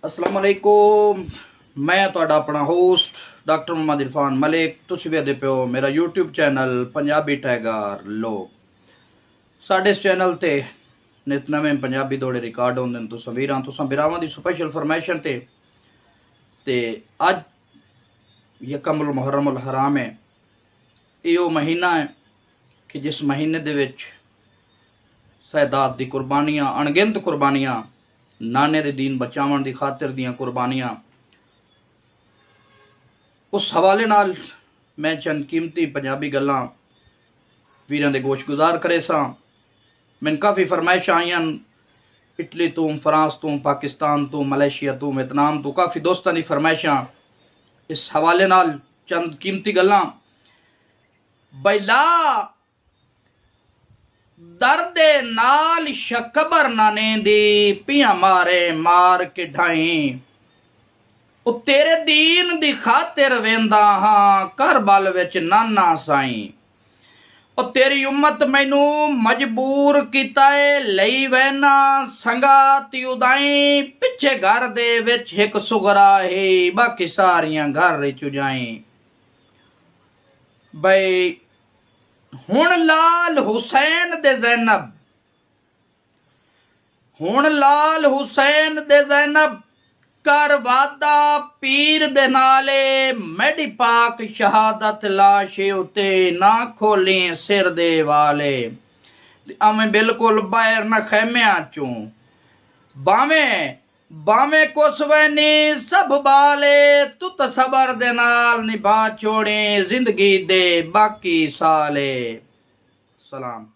अस्सलाम वालेकुम। मैं तुहाडा अपना होस्ट डॉक्टर मोहम्मद इरफान मलिक। तुसीं वेखदे पिओ मेरा यूट्यूब चैनल पंजाबी टाइगर लोग। साडे इस चैनल ते नित नवें पंजाबी दौड़े रिकॉर्ड होंदे न। तुसां वीरावां दी स्पैशल फरमाइशां ते अज यकमुल मुहर्रमुल हराम है। यो महीना है कि जिस महीने दे विच शहदात दी कुर्बानियां, अणगिनत कुर्बानियां, नाने दे दीन बचावन दी खातिर दियां कुर्बानियां, उस हवाले नाल मैं चंद कीमती पंजाबी गल्लां वीरां दे गोश गुजार करे सां। मैनूं काफ़ी फरमाइशां आईयां इटली तों, फ्रांस तों, पाकिस्तान तों, मलेशिया तों, वियतनाम तों, काफ़ी दोस्तां दी फरमाइशां। इस हवाले नाल चंद कीमती गल्लां बैला दर्दे नाल शकबर नाने दी पियां मारे मार के ढाई। ओ तेरे दीन दी खातिर वेंदा हां करबल विच नाना साईं। ओ तेरी उम्मत मैनू मजबूर कीता है लई वैना संगाती उदाई। पिछे घर दे विच एक सुगरा है बाकी सारियां घर विच जाई। बई हुण लाल हुसैन दे ज़ैनब, हुण लाल हुसैन दे ज़ैनब कर वादा पीर दे नाले। मैडी पाक शहादत लाशे उते ना खोली सिर दे वाले। अमें बिल्कुल बाहर न खैमिया चूं बावें बावें कुसवैनी सब बाले। तू तसबर दे नाल निभा छोड़े जिंदगी दे बाकी साले। सलाम।